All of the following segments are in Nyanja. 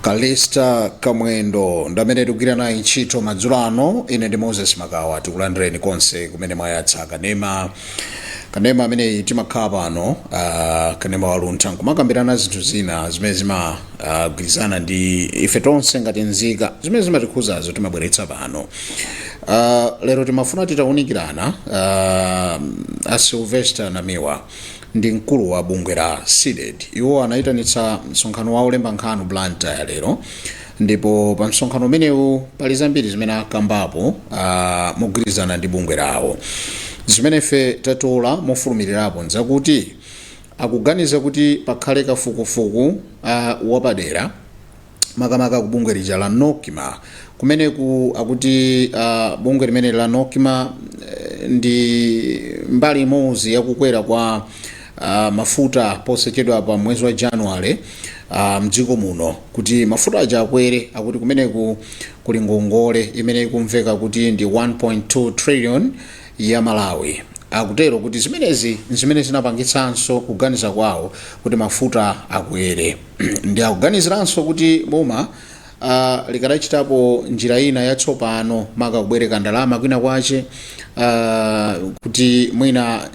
Kalista Kamwendo ndamene tikugwira naye ntchito madzulo ano. Ine ndi Moses Magawa tikulandireni konse kumene mwayatsa kanema amene timakhala pano kanema waluntha nkumakambirana zinthu zina zimene zimagwirizana ndi ife tonse ngati nzika zimene zimatikhuzazo timabweretsa pano. Lero timafuna titawunikirana a Sylvester Namiwa ndi mkulu wa bungwe la SEDED. Iwo anayitanitsa msonkhano wa olemba nkhani Blantyre lero, ndipo pa msonkhano umenewu pali zambiri zimene akambapo mogwirizana ndi bungwe lawo. Zimene ife tatola mofulumirirapo nzakuti akuganiza kuti pakhale kafukufuku wapadera makamaka ku bungwe lija la NOCMA, kumeneku akuti bungwe limene la NOCMA ndi mbali imodzi yakukwera kwa mafuta posachedwa pa mwezi wa January mdziko muno, kuti mafuta aja akwere. Akuti kumeneku kuli ngongole imene ikumveka kuti ndi 1.2 trillion ya Malawi. Akutero kuti zimene zinapangitsanso kuganiza kwawo kuti mafuta akwere. Ndi akuganiziranso kuti boma likadachitapo njira ina yatsopano maka kubwereka ndalama kwina kwache, kuti mwina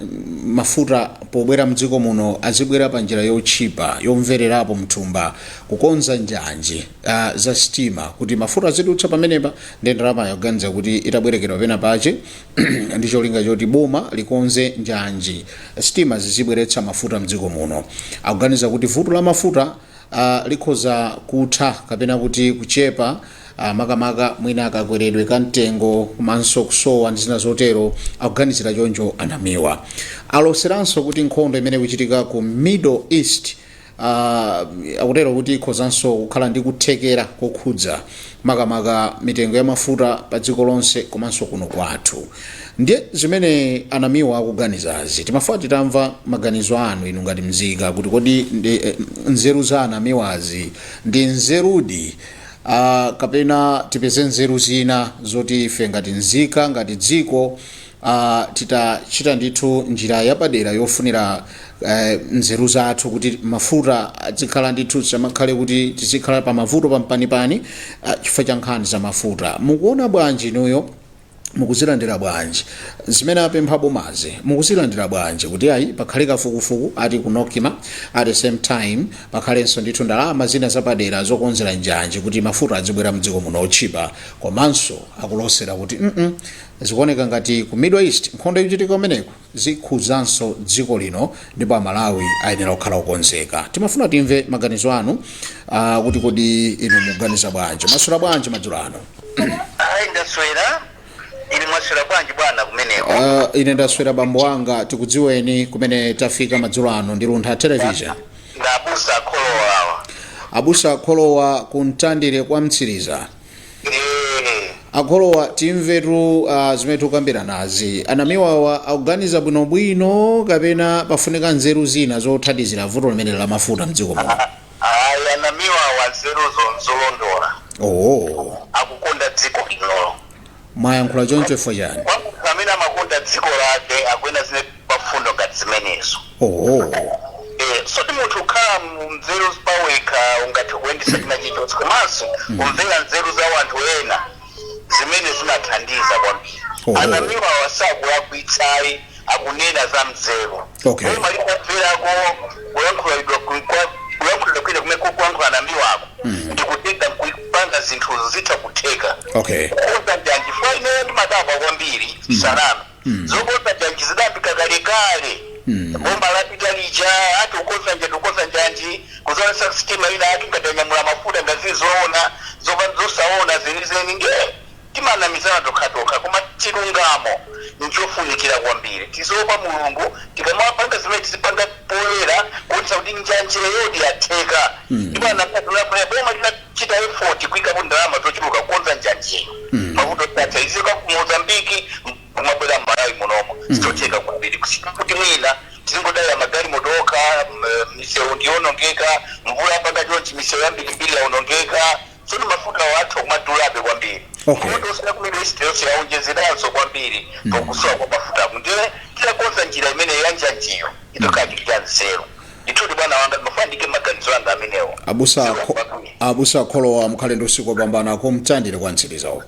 mafuta pobwera mdziko muno azibwera pa njira yotchipa yomvererapo mthumba, kukonza njanji za sitima kuti mafuta azidutsa pamenepa ndi ndalama yakuganiza kuti itabwerekedwa pena pache ndi cholinga choti boma likonze njanji sitima zizibweretsa mafuta mdziko muno. Akuganiza kuti vuto la mafuta likhoza kutha kapena kuti kuchepa makamaka mwina akakweredwe kamtengo komanso kusowa ndi zina zotero. Akuganizira choncho Anamiwa. Aloseranso kuti nkhondo imene kuchitika ku Middle East akutero kuti ikhozanso kukhala ndi kuthekera kokhudza makamaka mitengo ya mafuta pa dziko lonse komanso kuno kwathu. Ndiye zimene Anamiwa akuganizazi timafuna titamva maganizo anu inu ngati mzika, kuti kodi nzeru za Anamiwazi ndi nzerudi kapena tipeze nzeru zina zoti ife ngati nzika ngati dziko titachita ndithu njira yapadera yofunira nzeru zathu kuti mafuta azikhala ndithu samakhale kuti tizikhala pa mavuto pampanipani chifukwa cha nkhani za mafuta. Mukuona bwanji inuyo, mukuzilandira bwanji zimene apempha bomazi? Mukuzilandira bwanji kuti ayi pakhale kafukufuku ati ku NOCMA, at the same time pakhalenso ndithu ndalama zina zapadera zokonzera njanji kuti mafuta azibwera mdziko muno otchipa, komanso akulosera kuti zikuoneka ngati ku Middle East nkhondo ikuchitika kumeneko zikhuzanso dziko lino ndipo Malawi ayenera kukhala okonzeka. Timafuna timve maganizo anu kuti kodi inu muganiza bwanji, masula bwanji madzulo ano? Ndaswera. Ili mwaswera bwanji bwana kumeneko? Ine ndaswera bambo wanga, tikudziweni kumene tafika madzulo ano ndi Luntha Television. Abusa Kholowa. Abusa Kholowa kuntandire kwa Mtsiriza. Akholowa timvetu zimene tikukambira nazi. Anamiwawa akuganiza bwinobwino kapena pafunika nzeru zina zothandizira vuto limene la mafuta mdziko muno? Anamiwawa nzeru zolondola. Akukonda dziko lino. Mwayankhula choncho chifukwa chani? Pamene amakonda dziko lake akwena zine pafundo ngati zimenezo. So munthu ukhala mnzeru pawekha ungati kuyendesa china chilichonse, komanso kumvera nzeru za wanthu ena zimene zimathandiza kwambiri. Anamiwawa sakulakwitsayi, akunena za mzeru. Koma likwamverako kuyankhulidwa kwina kumene kukuyankhula Anamiwako ndikuteka kupanga zinthu zitha kutheka. Kukonza njanji faine ndimadabwa kwambiri salama. Zokonza njanji zidambika kalekale. Bomba lapita lija ati ukonza njanji kuzalesa sitima ina ati ngatanyamula mafuta ngazizoona zosaona zenizeni nge timanamizana tokha koma chilungamo nchofunikira kwambiri. Tizopa Mulungu tikamapanga zimene tizipanga poyera kuonesa kuti njanji yodi yatheka. Timanapatula boma linachita effort kuikapo ndalama zochuluka kukonza njanji. Mavuto tata izika ku Mozambique kumabwera Malawi munomo sitotheka kwambiri kuti mwina tizingodala magari motoka misewu ndionongeka, mvula panga chonchi misewu yambiri yaonongeka, sono mafuta wathu kumadulabe kwambiri. Kuti usina kumene isiteyonse yaonjezeranso kwambiri pakusowa kwa mafuta. Ndiye tilakonza njira imene yanjanjiyo itokhala chili cha nzeru. ndithu bwana wanga mafandike maganizo anga amenewo abusa kholowa mukhale ndi usiku wopambana kumtandire kwantsirizawo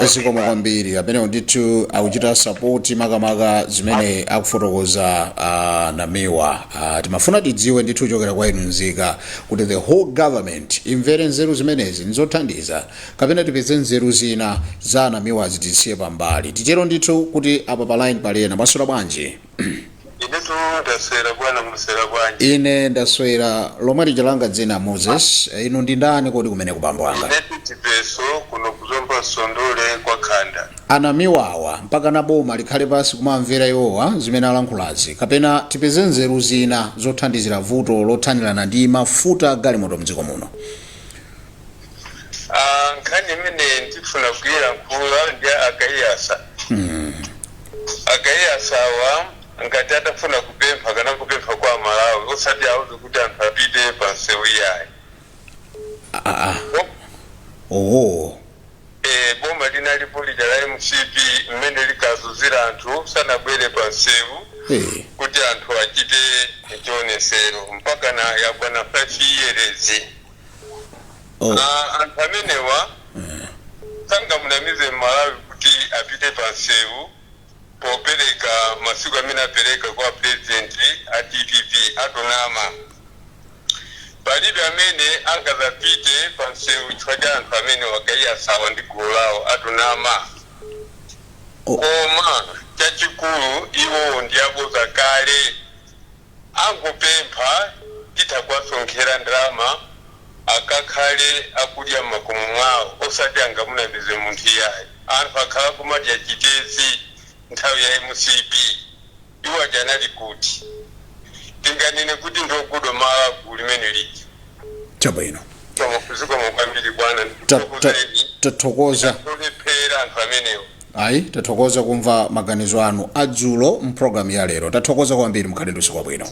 zikomo kwambiri amene ndithu akuchita support makamaka zimene akufotokoza Namiwa. Timafuna tidziwe ndithu kuchokera kwa inu nzika kuti the whole government imvere nzeru zimenezi nzothandiza kapena tipeze nzeru zina za Namiwa zitisiye pambali. Titero ndithu kuti apa pa line palena masula bwanji. Ine ndaswera lomwe lichalanga dzina Moses. Inu ndi ndani kodi kumene kupambo wanga? Anamiwawa mpaka na boma likhale pasi kumamvera iwowa zimene alankhulazi kapena tipeze nzeru zina zothandizira vuto lothanirana ndi mafuta galimoto mdziko muno. Nkhani imene ndifuna kuyira nkula ndi akayiyasa. Akayiyasawa ngati atafuna kupempha kana kupempha kwa Malawi osati auze kuti anthu apite pa nsewu yayi. Boma linalipo lija la MCP mmene likazuzira anthu sanabwere pa nsewu kuti anthu achite chionesero mpaka na yakwana 5 years. Anthu amenewa sangamunamize Malawi kuti apite pa nsewu popereka masiku amene apereka kwa president a DPP atonama. Palibe amene angazapite pa nsewu chifukwa cha anthu amene wakayiyasawa ndi gulu lawo atonama. Koma chachikulu iwo ndi aboza kale angopempha titakwasonkhera ndalama akakhale akudya makomo mwawo osati angamunamize munthu yayi. Anthu akhala kumadya chitezi nthawi ya MCP iwo ajanali kuti tinganene kuti ndokudo mala kulimene liji chabwino zikomo kwambiri bwana tathokoza anthu amenewo. Ayi tathokoza kumva maganizo anu adzulo mprogram ya lero. Tathokoza kwambiri mukhale ndi usiku wabwino.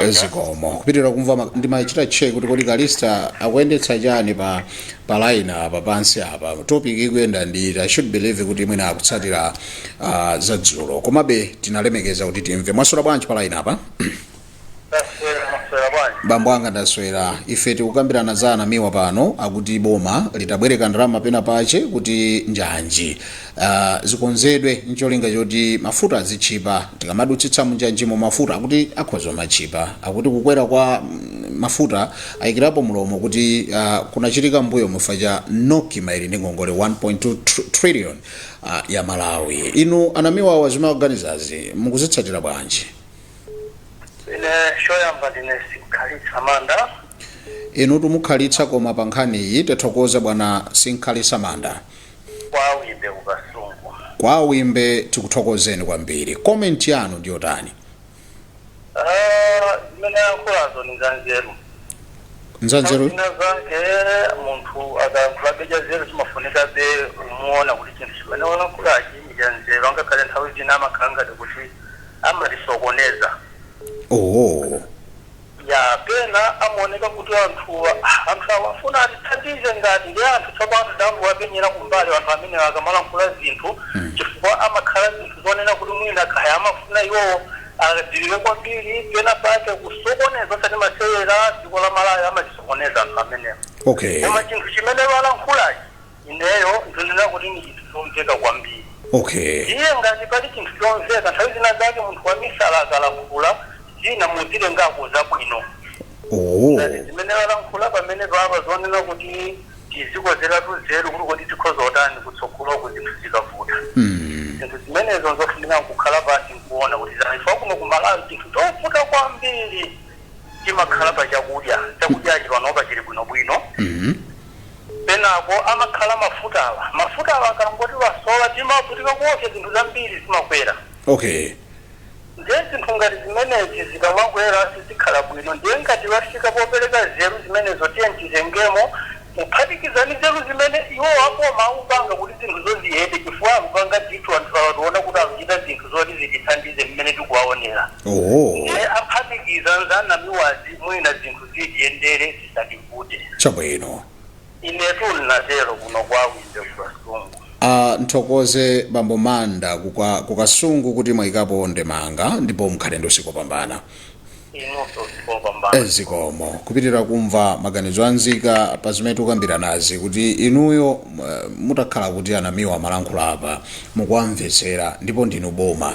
Zikomo kupitirira kumva ndi machita check kuti kodi Kalista akuyendetsa chani pa line apa pansi apa topic ikuyenda ndi I should believe kuti mwina akutsatira za dzulo komabe tinalemekeza kuti timve. Mwaswera bwanji pa line apa? Bambo anga ndaswera. Ife tikukambirana za Anamiwa pano akuti boma litabwereka ndalama pena pache kuti njanji zikonzedwe ncholinga choti mafuta azichipa. Tikamadutsitsa munjanjimo mafuta akuti akhoza machipa akuti kukwera kwa mafuta ayikirapo mulomo kuti kunachitika mbuyo mufaja noki maili ndi ngongole 1.2 trillion ya Malawi. Inu Anamiwa wazimaganizazi mukuzitsatira bwanji? Shoyamba ndinesikhalitsa manda. Inu tumukhalitsa koma pa nkhani iyi tathokoza bwana Sinkhalitsa manda. Kwa wimbe ukasungu. Kwa wimbe tikuthokozeni kwambiri. Comment yanu ndiyo tani? Zimene yankulazo ni nzanzeru. Nzanzeru? Nzange muntu akakubabeja zeru simafunika be umuona kuti chinthu chimene wanankulaji nzanzeru angakhale nthawi zina amakhala kuti amalisokoneza. Ya pena amoneka kuti anthu awafuna atithandize ngati ndi anthu tsopano dangu wapenyera kumbali anthu amene akamalankhula zinthu chifukwa amakhala zinthu zonena kuti mwina khaya amafuna iwo adziwike kwambiri pena pake kusokoneza osati masewera dziko la Malawi amatisokoneza anthu amenewo. Koma chinthu chimene walankhulachi ineyo ndinena kuti ni chinthu chomveka kwambiri. Iye ngati pali chinthu chomveka nthawi zina zake munthu wamisala akalankhula zina muzile ngakuza bwino. Zimene walankhula pamene papa zonena kuti tizikozera tuzeru kuti kodi tikhoza otani kutsogolo kuti zinthu zikavuta. Zinthu zimenezo nzofunika kukhala pasi nkuona kuti zaifa kuno ku Malawi chinthu chovuta kwambiri chimakhala pa chakudya chipanopa chili bwinobwino. Penako amakhala mafuta awa akangoti wasola timavutika kuopsa zinthu zambiri zimakwera. Zinthu ngati zimenezi zikamakwera sizikhala bwino ndiye ngati wafika popereka zeru zimenezo tiye ntizengemo kuphatikizani zeru zimene iwo akoma akupanga kuti zinthu zoziyende chifukwa akupanga ndithu anthu awationa kuti akuchita zinthu zoti zitithandize mmene tikuwaonera. Ndiye aphatikiza nza Anamiwazi mwina zinthu zitiyendere zisativute. Chabwino. Inetu nnatero kuno kwa wimbe kukasungu. Nthokoze Bambo Manda kukasungu kuti mwayikapo ndemanga ndipo mukhale ndi usiku wopambana. Zikomo kupitirira kumva maganizo anzika pa zimene tikukambiranazi kuti inuyo mutakhala kuti anamiwa amalankhula apa mukuwamvetsera ndipo ndinu boma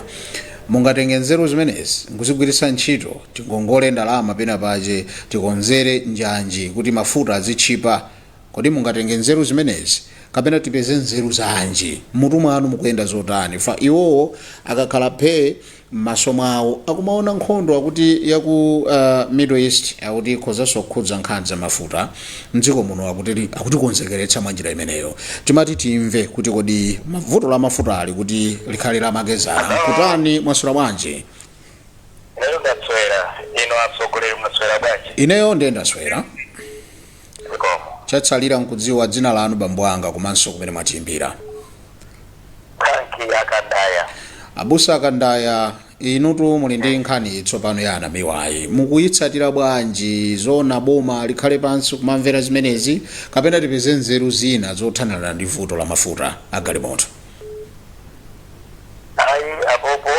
mungatenge nzeru zimenezi nkuzigwiritsa ntchito tingongole ndalama pena pache tikonzere njanji kuti mafuta azitchipa. Kodi mungatenge nzeru zimenezi kapena tipeze nzeru zanji mutu mwanu mukuyenda zotani fa iwowo akakhala phe m'maso mwawo akumaona nkhondo akuti yaku Middle East akuti khozaso kukhudza nkhani za mafuta mdziko muno akuti konzekeretsa mwanjira imeneyo. Timati timve kuti kodi mavuto la mafuta ali kuti likhale lamakezana kutani mwasula bwanji. Ineyo ndendaswera. Chatsalira nkudziwa dzina lanu bambo anga komanso kumene mwatimbira. Thanki Akandaya. Abusa Akandaya, inutu muli ndi nkhani tsopano ya anamiwayi mukuyitsatira bwanji zona boma likhale pansi kumamvera zimenezi kapena tipeze nzeru zina zothanirana ndi vuto la mafuta agalimoto? Ayi apopo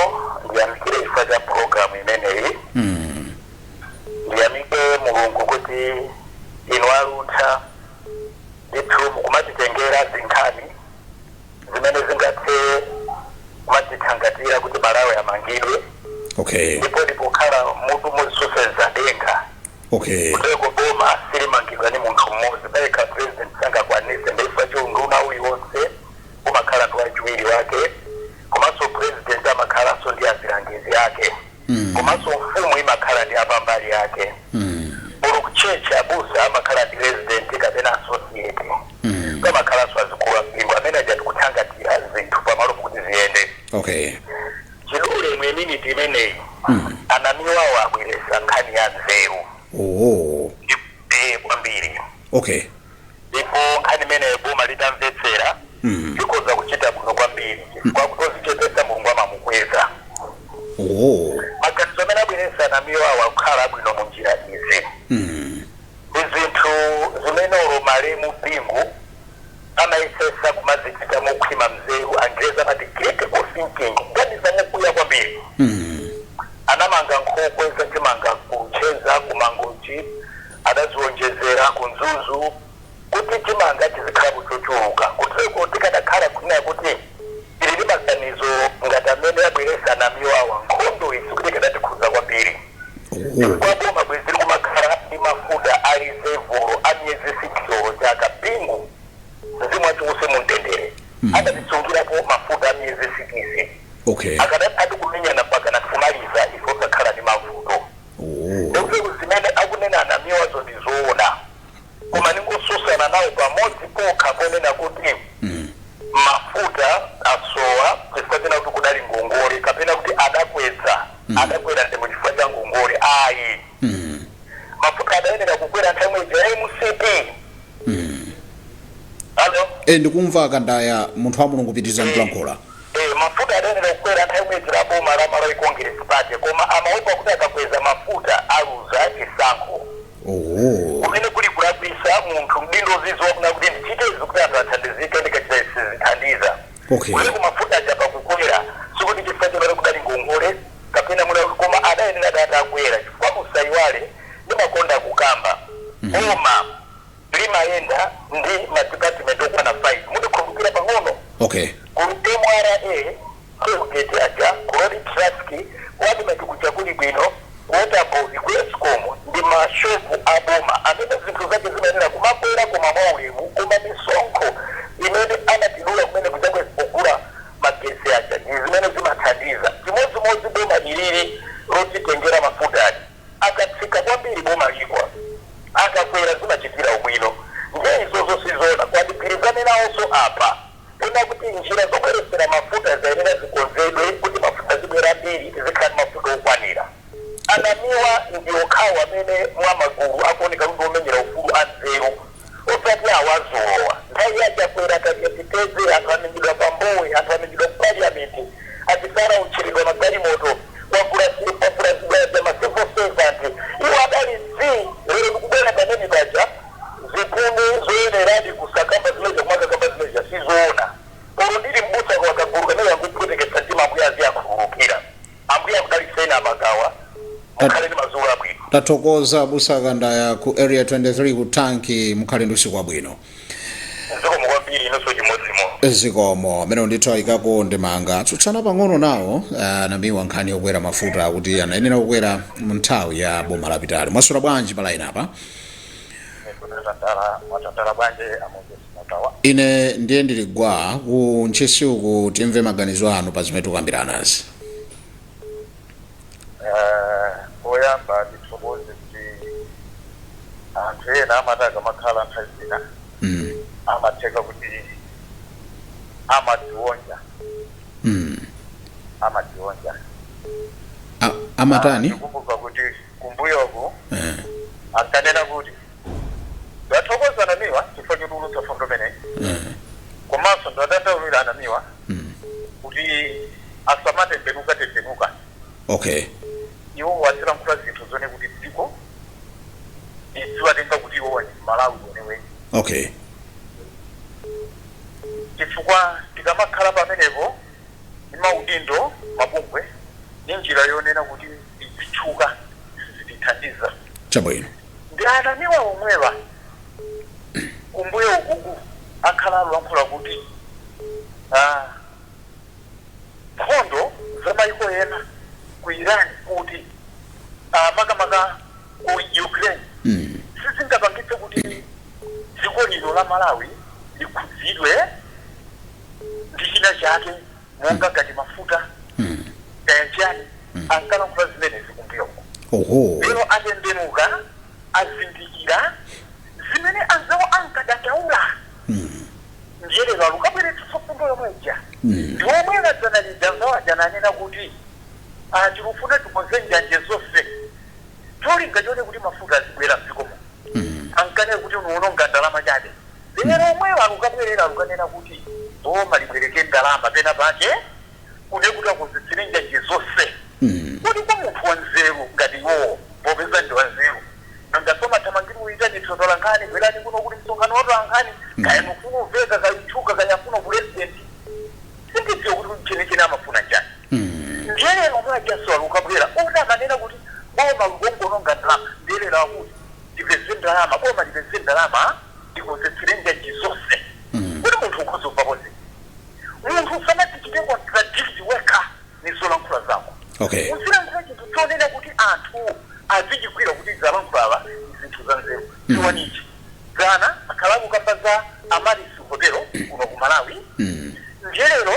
ndiyamikire chifukwa cha programu imeneyi. Ndiyamike Mulungu kuti inu alutha ndithu mukumatitengera zinkhani zimene zingathe kumatithangatira kuti Malawi amangidwe. Okay. Ndipo ndipokhala mutu muzisoseza denga. Okay. Kuteko boma silimangidwa ni munthu mmodzi payekha president sangakwanise ndeifa chiunduna uliwonse umakhala ndi wachiwiri wake komanso president amakhalanso ndi azilangizi ake komanso mfumu imakhala ndi apambali yake. Ulukucheche abusa amakhala ndi resident kapena associate. Amakhalanso azikulu ampingo amene ajati kuthangatira zinthu pamalo kuti ziyende. Okay. Chilule mweminiti imeneyi anamiwawo abweresa nkhani ya nzeru. Kwambiri. Okay. Ndipo nkhani imeneyo boma litamvetsera likoza kuchita bwino kwambiri chifukwa kutozichepesa Mulungu amamukweza. Maganizo amene abweresa anamiwawo akukhala bwino mu njira izi. Izinthu zimene malemu pingu amayesesa kumazichita mukhwima mzeru Angereza amati critical thinking kuganiza mukuya kwambiri. Anamanga nkhokwe zachimanga kucheza kumangochi adaziwonjezera kunzuzu kuti chimanga chizikhala kuchochuluka kuteko tikadakhala kunena kuti ili ndi maganizo ngati amene abweresa anamiwawa nkhondo isi kuti ikadatikhudza kwambiri. Kwa boma bweziri kumakhala ndi mafuta ali zevolo amiyezi 6 chaka pingu mzimu wachikuse mundendere adatitsungirapo mafuta amiyezi 6. Okay. Akadati kumenyana mpaka nakumaliza ifo kakhala ndi mavuto. Ndipo zimene akunena anamiwazo ndizoona koma ningosusana nawo pamodzi pokha ponena kuti mafuta asowa chifukwa china kuti kudali ngongole kapena kuti adakwera ndi muchifukwa cha ngongole ayi. Mafuta adayenera kukwera nthawi ya MCP. Alo? Ndikumva Akandaya munthu wa Mulungu kupitiriza mkulankhula. Mafuta adayenera kukwera nthawi ya boma la Malawi Congress Party koma amaopa kuti akakweza mafuta aluza chisankho. Kumene kuli kulabisa munthu mdindo zizo wakuna kuti ndichite izi kuti anthu athandizike ndikachita zithandiza. Okay. Kuli kumafuta achapa kukwera sikuti chifukwa chimene kudali ngongole kapena mula koma adayenera data akwera chifukwa musayiwale ndi makonda kukamba. Boma limayenda ndi madepartment okwana 5 mudikumbukira pang'ono. Okay. MRA kugete aja kurodi traffic wadi matukucha kuli bwino water board kwescom ndi mashopu aboma amene zinthu zake zimenera kumabwera koma mwaulemu koma misonko imene anatilula kumene kuchakwe kugula magesi aja zimene zimathandiza chimodzimodzi boma lilili lotitengera mafuta ati akatsika kwambiri boma likwa akakwera zimachitira ubwino nje izozo sizona kwadipirizane nawonso apa kuna kuti njira zokweresera mafuta zayenera zikonzedwe kuti mafuta zibwera mbiri zikhala mafuta okwanira. Anamiwa ndiwo khawo amene mwamagulu akuoneka kuti omenyera ufulu anzeru osati awazowa nthawi yace akwera akatiteze anthu amenyedwa pambowe anthu amenyedwa ku parliament atisara utchiridwa magalimoto wagulasidwa ma civil servant iwo adali lero ndikubwera pamene paja zipuni zoyeneradi kusakamba zimeja kumaka kamba zimeja sizoona mukhale ndi madzulo abwino. Tathokoza Busaka Ndaya ku area 23 ku tanki mukhale ndi usiku wabwino. Zikomo kwambiri inonso chimodzimodzi. Zikomo amene ndithu ayikako ndemanga tsutsana pang'ono nawo namiwa nkhani yokwera mafuta kuti anayenera kukwera mu nthawi ya boma lapitali. Mwasula bwanji pa line apa? Ine ndiye ndili gwa ku ntchisi uku timve maganizo anu pa zimene tikukambiranazi. Oyamba ndithokoze kuti anthu ena amataka makhala nthawi zina amatheka kuti amatiwonja Amatani? Ndikumbuka kuti kumbuyoku ankanena kuti ndathokoza namiwa chifukwa chotulutsa fundo meneyi komanso ndadandaulira anamiwa kuti asamatembenuka. Okay. Iwo wazilankhula zinthu zone kuti dziko idziwatenga kuti iwo wani Malawi weneweni. Okay. Chifukwa tikamakhala pamenepo imaudindo mabungwe ni njira yonena kuti izichuka zitithandiza. Chabwino. Ndi anamiwa omwewa kumbuyo ukuku akhala alankhula kuti nkhondo zamayiko ena ku Iran kuti makamaka ku Ukraine sizingapangitse kuti dziko lino la Malawi likhudzidwe ndi china chake monga ngati mafuta kayachani ankalankhula zimenezi kumbuyoko. Lero atembenuka azindikira zimene anzawo ankadandaula ndiye lero alukabweretsa fundo yomweja ndi omwe adzanalidza anzawo ajananena kuti tilufuna tikoze njanje zonse tolinga chone kuti mafuta azibwera mdzikomo ankane kuti unoononga ndalama chabe. Lero omwewa alukabwerera alukanena kuti boma libwereke ndalama pena pake kune kuti akuzitsire njanje zonse kuti kwa munthu wanzeru ngati iwowo popeza ndi wanzeru nangasoma thamangiri uita ndithotola nkhani bwerani kuno kuti msonkhano wotola nkhani kaya mufuna uveka kayichuka kaya afuna president sindidziwe kuti mchenechene amafuna njani. Ndiye lero omwe ajaso alukabwera udamanena kuti boma lugongononga ndalama ndiye lero akuti ndipeze ndalama boma lipeze ndalama ndikuzitsire njanje zonse kuti munthu ukuzomva koze munthu usanati chite contradict weka nizolankhula zako. Okay. Uzilankhula chinthu chonena kuti anthu azichikwira kuti zalankhulala zinthu za nzeru chiwanichi gana akhalaku kamba za Amaris Hotel kuno ku Malawi ndiye lero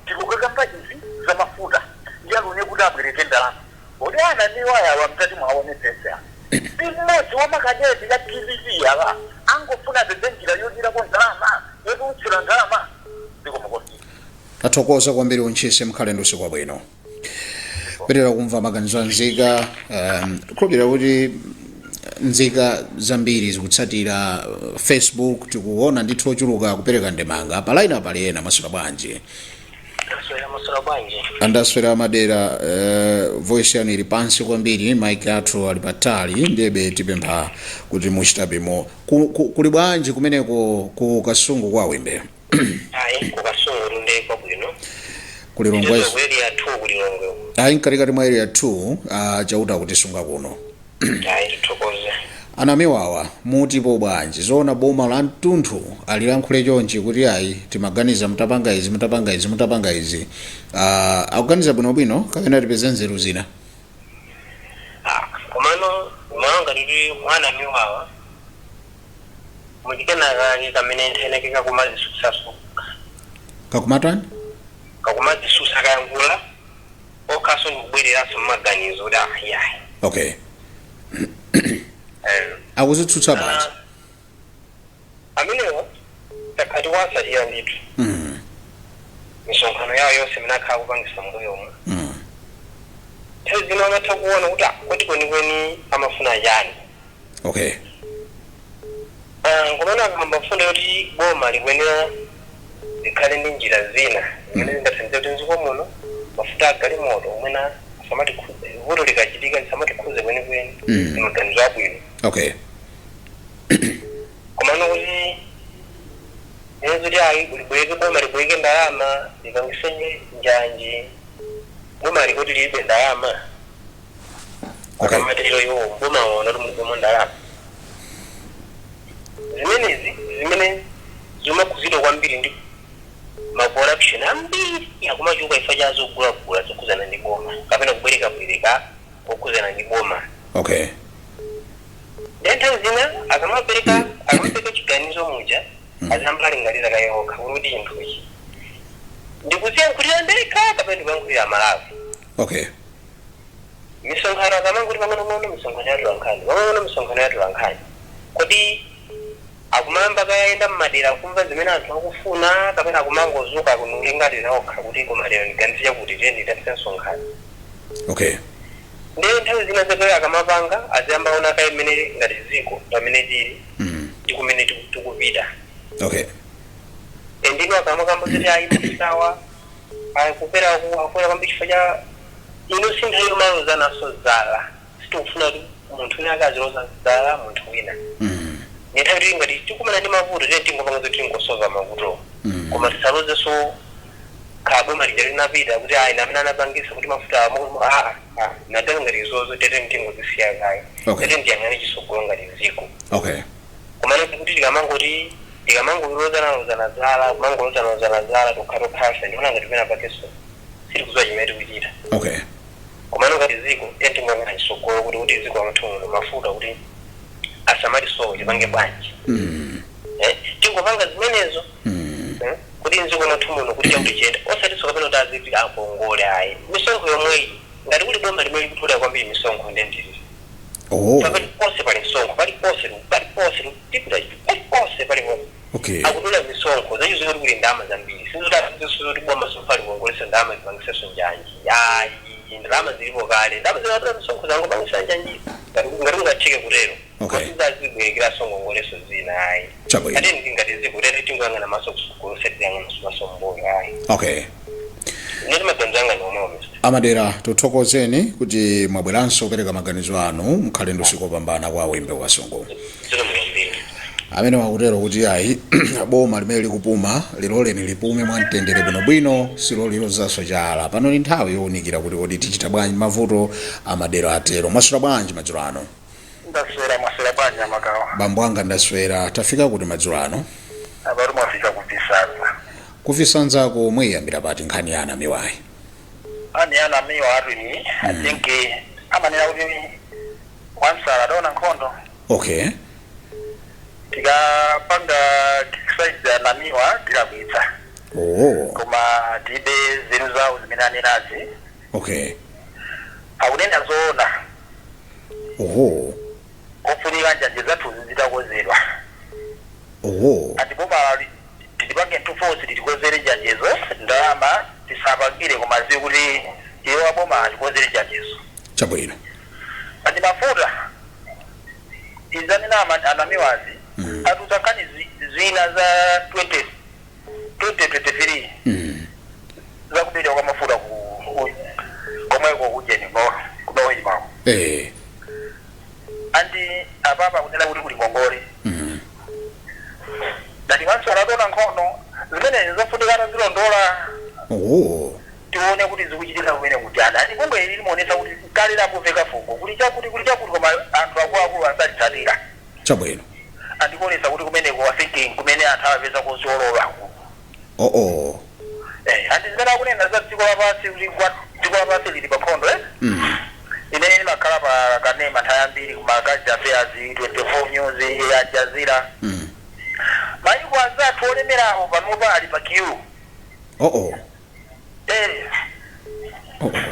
tikukakamba izi za mafuta ndiye alune kuti abwereke ndalama kodi ananiwayawa mtati mwaonetsesa mmodzi wa makadezi ya TVP yala angofuna bebenjira yodirako ndalama yokuutsira ndalama ndikomokosi. Tathokoza kwambiri untchisi mukhale ndi usiku wabwino. Kuperera kumva maganizo a nzika kukhulupirira kuti nzika zambiri zikutsatira Facebook tikuona ndithu ochuluka kupereka ndemanga pa line apa liyena masula bwanji. Andaswera madera voice yanu ili pansi kwambiri mic yathu ali patali ndebe tipempha kuti muchitabemo kuli bwanji kumeneko ku Kasungu kwa Wimbe. Ku Kasungu ndi kwabwino. Kuli Longwe. Area 2 kuli Longwe. Nkatikati mwa area 2 chauta kutisunga kuno. Tithokoze. Anamiwawa mutipo bwanji zoona boma la mtunthu alilankhule chonchi kuti ayi timaganiza mutapanga izi akuganiza bwinobwino kapena tipeze nzeru zina. Komano mwanga ndi mwana miwawa mutikena kali kamene ntheneke kakumazisusaso kakumatani kakumazisusa kayangula okaso ndibwereraso maganizo da yayi. Okay. Akuzitsutsa bwanji amenewo takati wasalira ndithu misonkhano yawo yonse minakhala kupangisa mbuyomu nthawi zino amatha kuona kuti kodi kwenikweni amafuna chani. Okay. Ngomana akambafuna kuti boma likwenera likhale ndi njira zina zimene zingathandize kuti mdziko muno mafuta agali moto omwena asamati khuze vuto likachitika lisamati khuze kwenikweni maganizo abwino. Okay. Komano kuti yezo lyayi ulibweke boma libweke ndalama likangisenye njanji boma likoti libe ndalama. Okay. makaliro yo mbona wana mu ndalama zimene zuma kuzito kwambiri ndi ma production ambiri akumachuka ifaja zogula zokuzana ndi boma kapena kubwereka okuzana ndi boma. Okay. Dentro zina akamapereka chiganizo muja azambali ngaliza kayoka urudi inthuchi ndikuziya nkulira ndeleka kapena bankulira Malawi. Okay. Misonkhano akamangu pang'ono misonkhano yatu lankhani kodi akumamba kayenda mmadera kumva zimene anthu akufuna kapena akumangozuka kunulingalira okha kuti kumalero ndiganiziya kuti tendi tatisonkhana. Okay. Ndiye nthawi zina zake akamapanga aziyamba ona kaye mmene ngati ziko pamene tili ndi kumene tikupita. Okay. Ndino akamakamba kuti ayisawa akupera akwera kwambi chifukwa cha ino sinthayo maloza naso zala sitikufuna kuti munthu wina akaziloza zala munthu wina. Nthawi tili ngati tikumana ndi mavuto tene tingopanga zoti tingosolva mavuto koma tisaloze so kaboma lija linapita kuti ayi namene anapangisa kuti mafuta nadala ngati izozo tete mtingozisiya kaye tete ndiyang'ane chisogolo ngati ziko. Okay. Komano kuti tikamangolozana zala tokhatokhatsa ndiona ngati pena pakeso siri kuziwa chimene tikuchita. Okay. Komano ngati ziko tete tingang'ana chisogolo kuti ziko amathuno mafuta kuti asamati so chipange bwanji. Tingopanga zimenezo kuti nziko nathumuno kuti chakuti chenda osati so kapena taziti akongole ayi misonkho yomweyi ngati kuti boma limene likutula kwambiri misonkho ndendiri. Pali pose pali misonkho pali pose. Okay. Akutula misonkho zachizo kuti ndalama zambiri sizoti boma sofali kuongolesa ndalama zipangiseso njanji ayi ndalama zilipo kale ndalama zinatula misonkho zangu pangisa njanji ngati ungathike kutero. Okay. Sizazibwekera songongoleso zina ayi. Chabwino. Ate ndingati zikutero tingangana maso kusukulu setiyangana masomboyo ayi. Okay. Neti maganzanga nono Mr. Amadera tuthokozeni kuti mwabweranso kupereka maganizo anu mkhale ndikopambana kwa awembe wa Songo. Amene wakutero kuti ayi boma limene likupuma lilole nilipume mwamtendere bwinobwino silo lilozaso chala pano ni nthawi yowunikira kuti kodi tichita bwanji mavuto amadera atero. Mwaswera bwanji madzulo ano? Mwaswera bwanji amakawa. Bambo anga ndaswera. Tafika kuti madzulo ano? Abari mwafika kuvisanza. Kuvisanzako mweyambira pati nkhani ya anamiwayi? Ani anamiwa ni I think amanena kuti wansala dona nkhondo. Okay. Tikapanga exercise anamiwa tilakwitsa. Koma tibe zinthu zawo zimene anenazi. Okay. Akunena zoona. Ofunika njanje zathu zitakozedwa. Ati boma titipange ntufosi titikozere njanjezo ndalama tisapangire koma ziwe kuti iwo aboma atikozere njanjezo. Chabwino. Ati mafuta izanena anamiwazi atutakani zina za 2023 zakubida kwa mafuta komweko kujeni kubawo imawo. Andi ababa kunena kuti kuli ngongole. Dati wansala dona nkhono zimene zofunikana zilondola. Tione kuti zikuchitika kumene kujana. Ati kumbe ili limonesa kuti kale lakuveka fungo kuli chakuti koma anthu akulu asalitsalira. Chabwino. Ati kuonesa kuti kumene kuwafiki kumene anthu apeza kusololwa. Ati zimene akunena za dziko lapansi kuti dziko lapansi lili pakhondo Ine makhala pa kanema nthawi ambiri kumakazi affairs 24 news ya Jazeera. Mayiko azathu olemerawo panopa ali pa queue.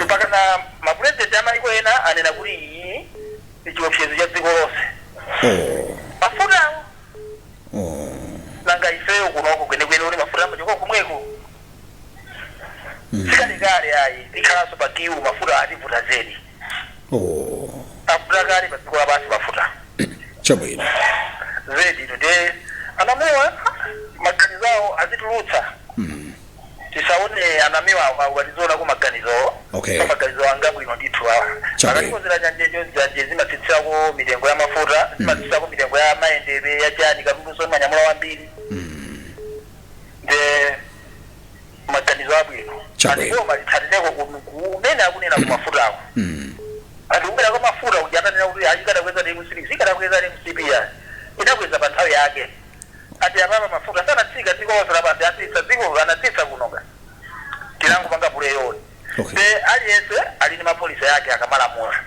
Mpaka na mapresident amayiko ena anena kuti iyi chiopsezo cha dziko lonse. Mafuta nanga ifeyo kunoko kwenekwene uli mafuta amachoko kumweko. Sikalikale ayi ikhalanso pa queue mafuta ativuta zedi. Mafuta kale pa dziko lapansi mafuta. Chabwino. Zedi today anamiwa maganizo azitulutsa. Tisaone anamiwa walizona ku maganizo. Maganizo anga bwino ndithu awa. Akakozera njanjejo zimatsitsako mitengo ya mafuta, zimatsitsako mitengo ya maendere ya chani katunduso manyamula wambiri. Maganizo abwino. Ndipo malithateko kumene akunena ku mafuta ako. Ati umene kwa mafuta ujatana kuti achikada kweza ndi musiri sikada kweza ndi msipiya inakweza pa nthawi yake ati apapa mafuta sanatsika tikoozera basi atitsa dziko anatitsa kunoka tinangopanga buleyoni aliyense ali ndi mapolisa yake akamalamula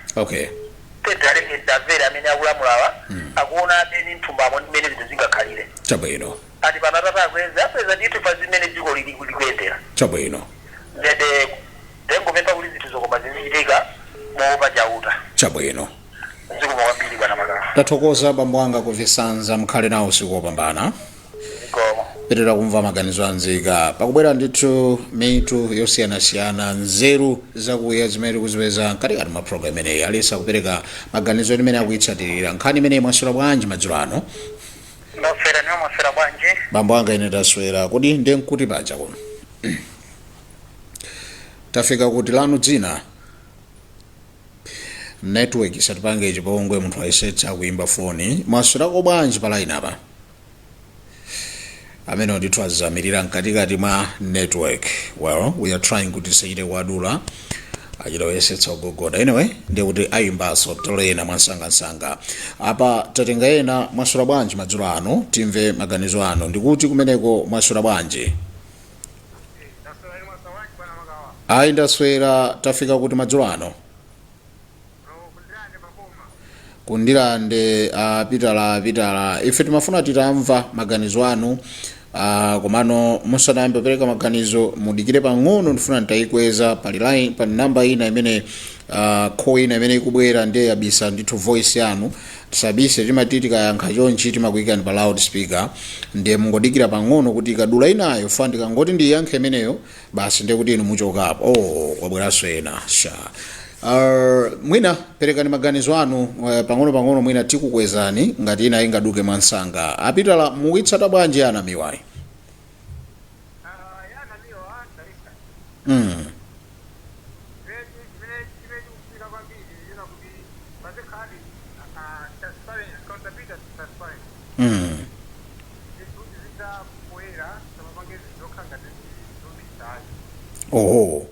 tete alenge ndamvera amene akulamulawa akuona amene mthumbamo mmene zinthu zingakhalire chabwino ati panatata akweza ndithu pa zimene dziko likuyendera chabwino ndede ndengopempha kuti zinthu zokoma zizichitika moopa chauta chabwino zikoma kwambiri bwana Makala. Tathokoza bambo anga kuvisanza mkhale nawo usiku wopambana. Pitira kumva maganizo anzika pakubwera ndithu mitu yosiyanasiyana nzeru zakuya zimene kuzipeza katikati mwa program imeneyi alisa kupereka maganizo imene akuitsatirira nkhani imene mwaswera bwanji madzulo ano. Mwaswera bwanji bambo anga ine taswera kodi ndi nkuti paja kuno tafika kuti lanu dzina network isatipange chipongwe munthu ayisetsa kuimba foni mwaswerako bwanji pa line apa amene ndithu azamirira mkatikati mwa network. Well, we are trying kuti tisachite kuadula achita kuyesetsa kugogoda anyway ndiye kuti ayimbaso tolena mwansangansanga apa tatenga ena mwaswera bwanji madzulo ano timve maganizo ano ndikuti kumeneko mwaswera bwanji. Ayi ndaswera tafika kuti madzulo ano kundilande pitala ife timafuna titamva maganizo anu komano musanayambe pereka maganizo mudikire pang'ono ndifuna nitayikweza pali line pa namba ina imene call ina imene ikubwera ndiye yabisa ndithu voice yanu tisabise timatiti kayankha chonchi timakuyikani pa loudspeaker ndiye mungodikira pang'ono kuti ikadula inayo fa ndikangoti ndiyankhe imeneyo basi ndiye kuti inu muchokapo kwabweranso ena sha mwina perekani maganizo anu pang'ono mwina tikukwezani ngati ina ingaduke mwansanga apitala muwitsata bwanji ana miwai oho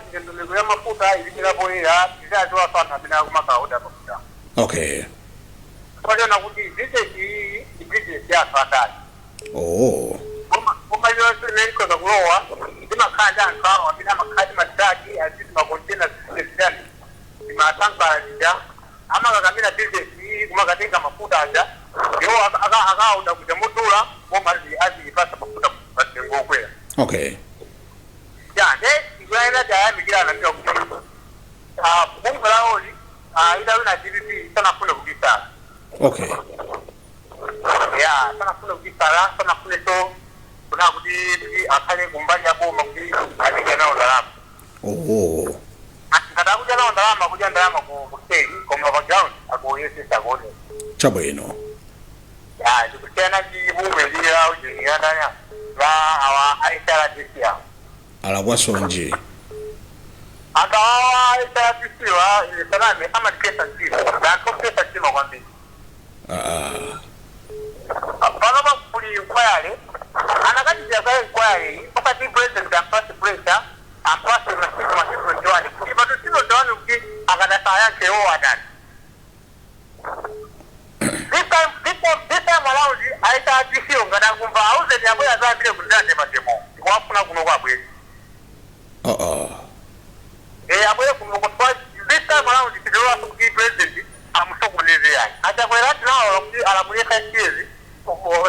ndendoleko ya mafuta ilikira poera izatoa sana bila kumakauda mafuta kwaona kuti business iyi ndi business ya fatali koma yonse nilikoza kulowa ndimakhanda anthu awo amene amakhadi mataki aziti makontena zisiyani ndimatangalira amakakamira business iyi kumakatenga mafuta aja ndiwo akauda kuti mudula koma aziyipasa mafuta patengo okwera Ina daya mikira na ndio kuti bunga laoli ila wina GDP sana funa kugisa sana funa kugisa sana funa to kuna kuti akale kumbali yako makuti alija nao ndalama kada kuja nao ndalama kuja ndalama kustay koma background akoyese sagone chabwino ndikutena jibunge lira ujinga ndanya la awa aitala disia ala bwasonje akawa itabisiwa salame ama pesa nzima na pesa nzima kwambi baba kuli inquiry anakati ya inquiry wakati president ampasi pressure ampasi na sisi masiku ndani kwa sababu sio ndani uki akadata yake wao adani this time around aitabisiwa ngana kumba auze ni ambaye azabile kundande matemo kwa kuna kuno kwa bwe ambaye kumukotwa this time around kidoa kuki president amsokuneze yani hata kwa rati nao alamuleka kizi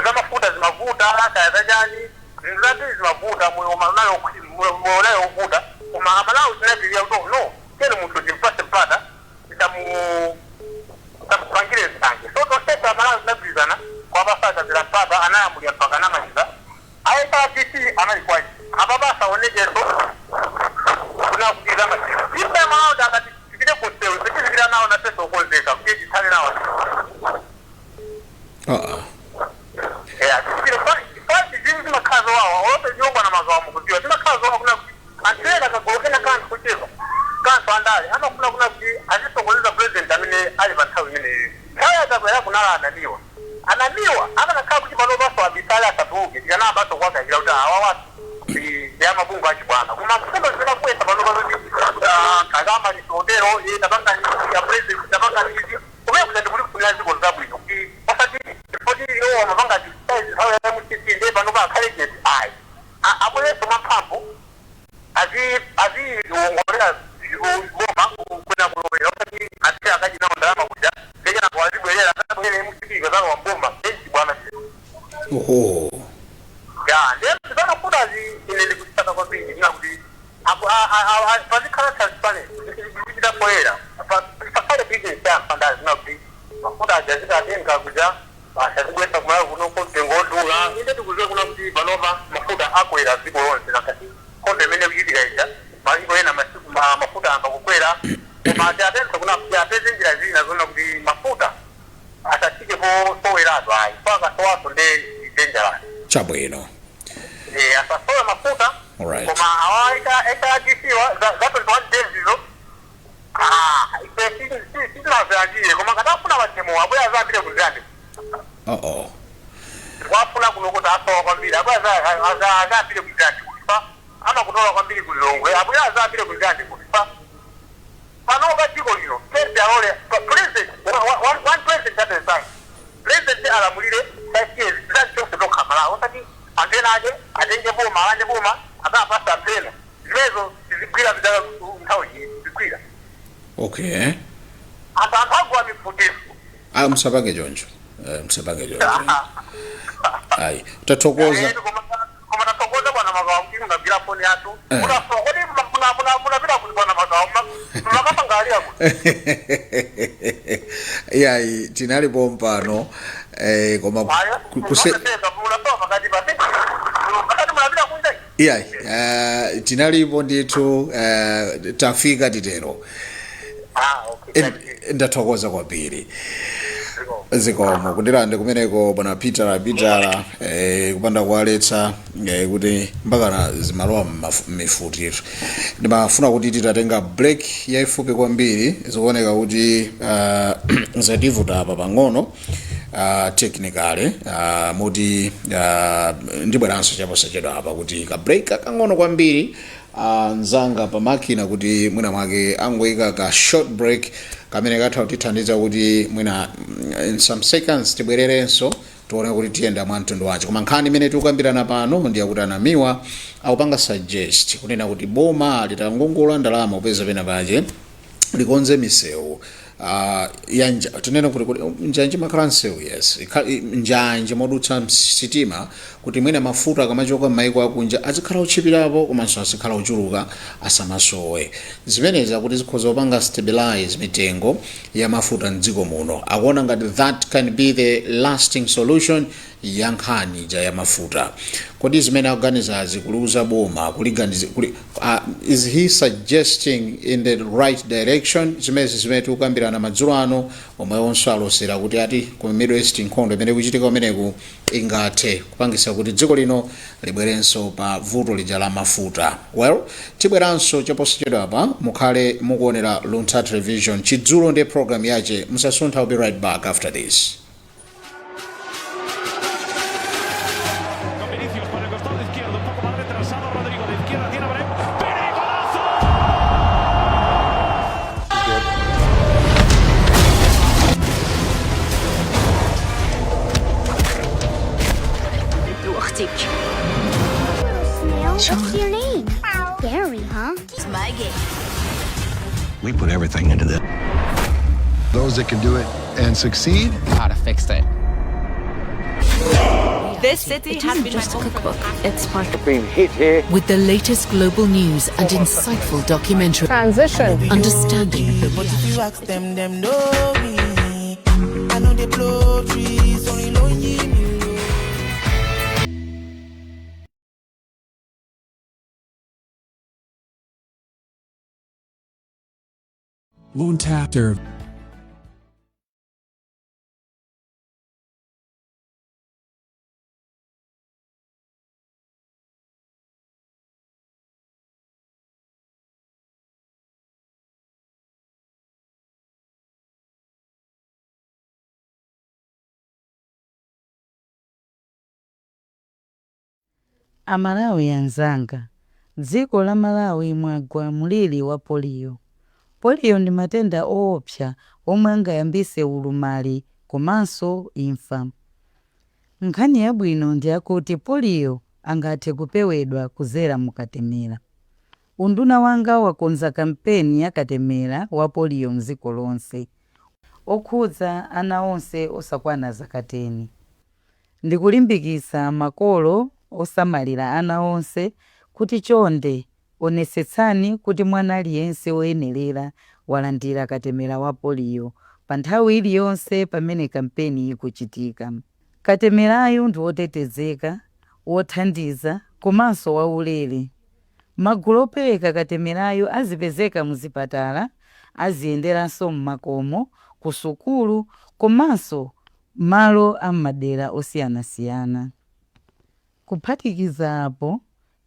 za mafuta zimavuta hata za jani zati zimavuta mwonayo uvuta kuma amalao zinabiria uto no kene mtu jimpase pada tamupangile zitange so to seta amalao zinabizana kwa basa za pada anayamulia mpaka na majiza aita tisi analikwaji ababa onejeso kuna kudizama ipe maoda kati kile kutewe kile nao na pesa ukoleka kile tale nao kile fasi jinsi makazo wao wote nyumba na mazao mkuzio kile makazo wao kuna antena kagokena kan kucheza tabanga ya president tabanga hizi umeona kuti kuna ziko zabwino pasati podi yo mabanga size how ya mutiti nde bano ba college ai abule mpamvu azi ngorera ngoma kuna kulobera kuti ati akaji na ndalama kuja ngeja na kwazibwelera kana mutiti kaza wa mbomba esi bwana oho ya ndio sana kudazi ile kutaka kwa vingi na kuti pasi kala transparent kita poera pasi business ya pandazi na kuti mafuta jazika tenga kuja asazigweta kumala kuno kontengo dula inde tukuze kuna kuti banova mafuta akwera ziko yonse nakati konde mene kuyidigaita maliko ena mafuta amba kukwera maja atento kuna ya pezinjira zina zona kuti mafuta atatike po sowerado ai paka toaso nde dangerous chabwino asasowe mafuta alright koma awaita ekadisiwa zato ndiwandezizo ipesinazanjiye koma katafuna batemo abwe azambire kuzande wafuna kulokota asowa kwambiri abwe azambire kuzande kufa ama kutola kwambiri kulongwe abwe azambire kuzande kufa panoka jiko lino kesi alole president one president at a time president alamulire 5 years zachose tokamala osati antena aje atenge boma alanje boma akapasa antena zilezo zikwira bidala nthawi zikwira okay atangwa mifutifu msabange jonjo ai utatokoza koma tatokoza bwana magawa mkimu na bila foni yatu unasokoni muna bila bwana magawa makapangalia yai tinali pompano koma tinalipo ndithu tafika titero ndathokoza kwambiri zikomo kundirande kumeneko bwana Peter kupanda kuwaletsa kuti mpakana zimalowa mifutitu ndimafuna kuti titatenga break yaifupi kwambiri zikuoneka kuti zativuta apa pang'ono technically muti ndibweranso chaposachedwa apa kuti ka break kakang'ono kwambiri nzanga pa makina kuti mwina mwake angoika ka short break kamene katha kutithandiza kuti mwina in some seconds tibwererenso tuone kuti tiyenda mwa mtundu wacho koma nkhani imene tikukambirana pano ndiye kuti anamiwa akupanga suggest kunena kuti boma litangongola ndalama upeza pena pache likonze misewu yanja tunena kuti njanje makhala nsewu yes njanje modutsa sitima kuti mwina mafuta akamachoka m'mayiko akunja azikhala uchipirapo komanso azikhala uchuluka asamasowe zimeneza kuti zikhoza kupanga stabilize mitengo ya mafuta mdziko muno akuona ngati that can be the lasting solution ya nkhani ya mafuta kodi zimene akuganiza zikuluza boma kuliganiza is he suggesting in the right direction zimene tikukambirana madzulo ano omwe onso alosera kuti ati ku Middle East nkhondo imene kuchitika kumeneku ingathe kupangisa kuti dziko lino libwerenso pa vuto lija la mafuta well tibweranso chaposachedwa apa mukhale mukuonera Luntha Television chidzulo ndi program yache musasuntha. I'll be right back after this. What's your name? Gary, huh? It's my game. We put everything into this. Those that can do it and succeed. How to fix it. This city has been just a cookbook. It's part of Being hit here. With the latest global news and insightful documentary. transition. Understanding. But if you ask them know me. I know they blow trees, only know you. Luntha. Amalawi anzanga, dziko la Malawi mwagwa mulili wa polio. Polio ndi matenda oopsa omwe angayambise ulumali komanso imfa. Nkhani yabwino ndi yakuti polio angathe kupewedwa kudzera mukatemera. Unduna wanga wakonza kampeni ya katemera wa polio mdziko lonse okhudza ana onse osakwana zaka 10. Ndikulimbikitsa makolo osamalira ana onse kuti chonde onetsetsani kuti mwana aliyense woyenerera walandira katemera wa polio pa nthawi iliyonse pamene kampeni ikuchitika. Katemerayu ndi wotetezeka, wothandiza komanso waulere. Magulu opereka katemerayu azipezeka muzipatala, aziyenderanso mmakomo, ku sukulu komanso malo ammadera osiyanasiyana. Kuphatikiza apo,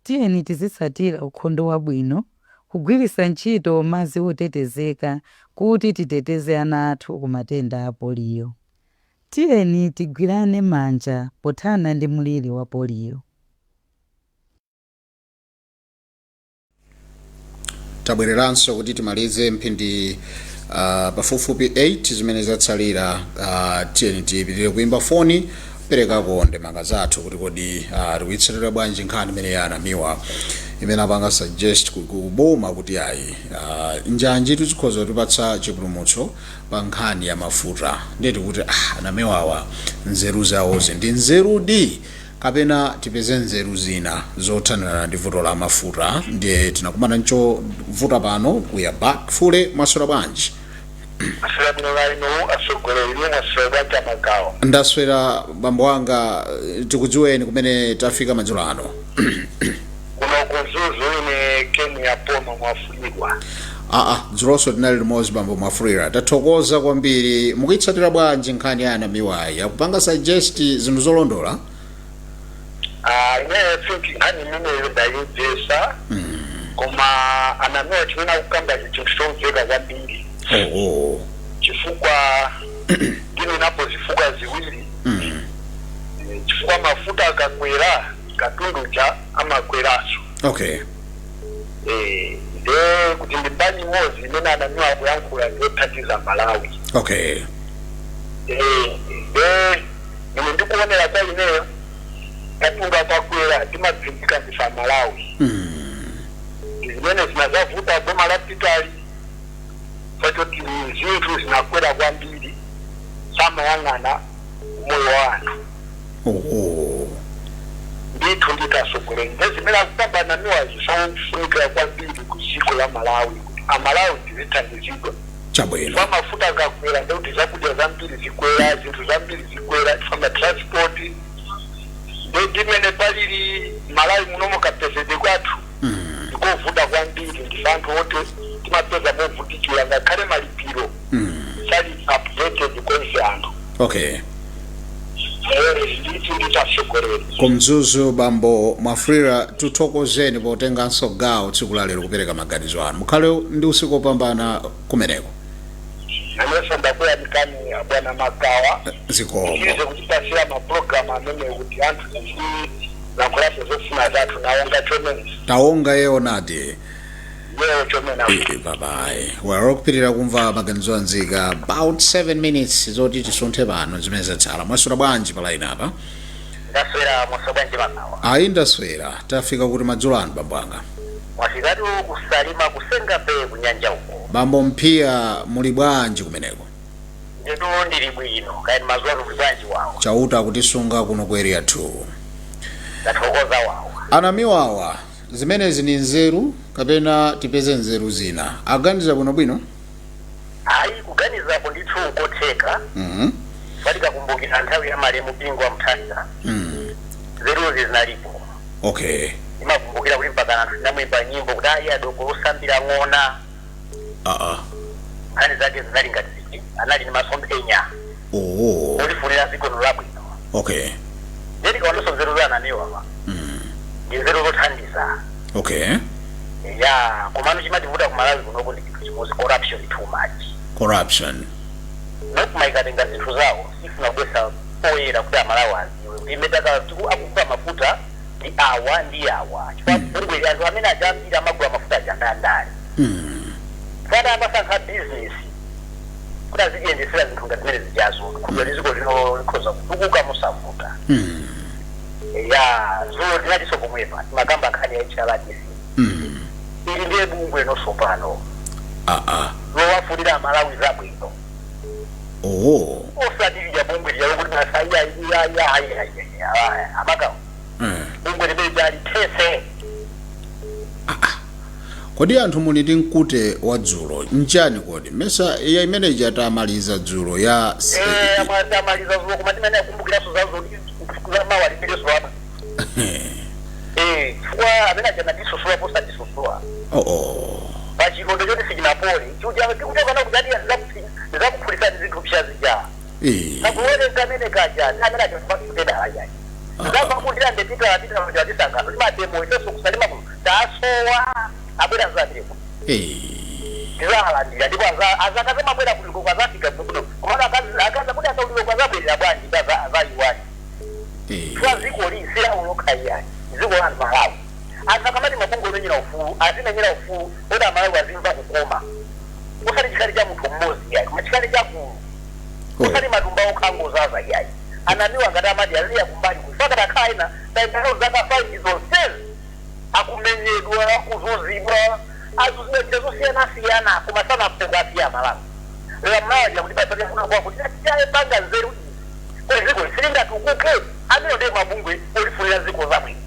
tiyeni tizitsatira ukhondo wabwino, kugwiritsa ntchito madzi otetezeka kuti titeteze ana athu ku matenda a polio. Tiyeni tigwirane manja pothana ndi mliri wa polio. Tabwereranso kuti timalize mphindi pafupifupi 8 zimene zatsalira. Tiyeni tipitire kuimba foni perekako ndemanga zathu kuti kodi tikuitsatira bwanji nkhani imene ya anamiwa imene apanga suggest kuboma kuti ayi njanji tizikhoza kutipatsa chipulumutso pa nkhani ya mafuta. Ndeti kuti anamiwawa nzeru zawozi ndi nzerudi kapena tipeze nzeru zina zothanirana ndi vuto la mafuta. Ndiye tinakumana ncho vuta pano kuya back fule maswera bwanji. Ndaswera bambo wanga, tikudziweni kumene tafika madzulo ano. Kuno kuzuzu ine kemu ya poma mwafunikwa. Dziroso tinali limodzi bambo mwafurira. Tathokoza kwambiri. Mukuyitsatira bwanji nkhani ya anamiwayi akupanga suggest zinthu zolondola? Ine think nkhani imene ndayibvesa koma anamiwa chimene akukamba chinthu chomveka kwambiri. Chifukwa ndine napo zifukwa ziwiri. Chifukwa mafuta akakwera katundu cha amakweraso. Nde kuti ndibani mozi imene anamiwa akuyankhula yothandiza Malawi. Nde ine ndikuonera kwa ineyo katundu akakwera timadzindika ndifa Malawi. Zimene zinazavuta boma la Pitali fatoti zinthu zinakwera kwambiri samawang'ana moyo wa anthu. Ndithu nditasogolera nezimene akupamba anamiwa zisafunikira kwambiri ku dziko la Malawi kuti amalawi tizithandizidwa. Chabwino. Mafuta akakwera ndikuti zakudya zambiri zikwera, zinthu zambiri zikwera, chifamba transport. Ndimene palili Malawi munomo kapezede kwathu ndikovuta kwambiri ndifanthu wote timapeza movutikira ngakhale malipiro sali updated kwense anthu. Ndithu nditasogolera. Kumzuzu bambo mwafurira tuthokozeni potenganso gawo tsiku la lero kupereka maganizo anu. Mukhale ndi usiku opambana kumeneko. Naneso ndakuyamikani abwana Magawa. Zikomo. Ndize kutipasira maprogramu amene kuti anthu nakulaso zofuna zathu naonga chomene. Taonga yeonadi. Chomena. Bye-bye. We're kupitira kumva maganizo anzika about 7 minutes zoti tisunthe pano zimene zatsala. Mwaswera bwanji pa line apa? Ndaswera mwaswera Magawa. Ndaswera. Tafika kuti madzulo anu bambo anga. Mwafikatu kusalima kusenga pe kunyanja uko. Bambo mpia muli bwanji kumeneko? Ndetu ndili bwino kaya mazuwa muli bwanji wawo. Chauta kutisunga kuno ku area 2. Ndathokoza wawo. Anamiwawa zimenezi ni nzeru kapena tipeze nzeru zina aganiza bwino? Kuganizapo ndithu kotheka. Kumbukira nthawi ya malemu bingu wa Mthandiza. Nzeruzi zinalipo. Imakumbukira kuti mpaka anthu ndamwimba nyimbo kuti adoko osambira ng'ona. Nkhani zake zinali ngati ziti anali ni masomphenya. Olifunira dziko labwino. Ndeti kawanonso nzeru za anamiwawa. Ndi nzeru zothandiza. Komano chimativuta ku Malawi kunoko ndi chinthu chimodzi, corruption too much. Nokumaikatenga zinthu zawo sifuna kubwesa poyera kuti amalawi aziwe kuti imetaka akupa mafuta ndi awa chifukwa bungwe anthu amene ajambira amagula mafuta ajandandali. Sada abasankha business kuna zigendesera zinthu ngati zimene zijazo kubwa liziko likhoza kutukuka musavuta ya zulo ndinatiso pomwepa magamba nkhani ya HRDC ili ndiye bungwe nosopano lowafulira Malawi zabwino osadilija bungwe lyawo kuti masaiya ya amagawo bungwe limene lyali these kodi anthu muli ndi mkute wa dzulo njani kodi mesa ya imene ijatamaliza dzulo ya amaliza dzulo koma timene akumbukiraso zazo mawa lipireso apa chifukwa amene ajana tisusula posa tisusula pachikondo choti sichinapoli chikuchokana kujadiya ndizakuphulisa zinthu pisha zija nakuwerenga amene kaja amene ajafakuteda ayayi ndizakakundira ndepita jadisangano timatemo ifeso kusalima kuno tasowa abwera zadireko ndizahalandira ndipo azakazema bwera kuliko kwazafika kuno komana akaza kuti akauliro kwazabwerera bwanji azayiwani chifukwa ziko lisira unokhayiyani ziko la Malawi azakamati mabungo omenyera ufulu azimenyera ufulu oda Malawi azimva kukoma usali chikali cha munthu mmozi yayi koma chikali cha gulu usali matumba okhango zaza yayi anamiwa ngati amadi aliya kumbali kufaka takhaina taitano zakafaiti zonsezi akumenyedwa akuzuzibwa azuzibwa zosiyana koma sana pogasi ya Malawi lero Malawi kuti pasate kuna kwa kuti chaye panga nzeru kwa ziko silinga tukuke amene ndiye mabungwe olifunira ziko zabwino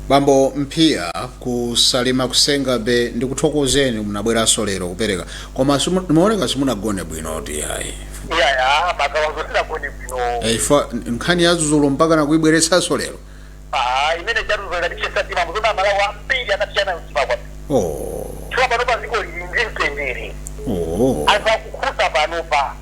Bambo Mpia kusalima kusenga be ndikuthokozeni munabweraso lero kupereka koma muoneka simunagone bwino ti hayi makawanzo sinagone bwino ifa nkhani ya dzulo mpaka nakuibweretsaso lero imene charuzo latichesa tima muzona Malawi ambiri anatiyana mtima kwa chifukwa panopa ziko linzi mtendere azakukhusa panopa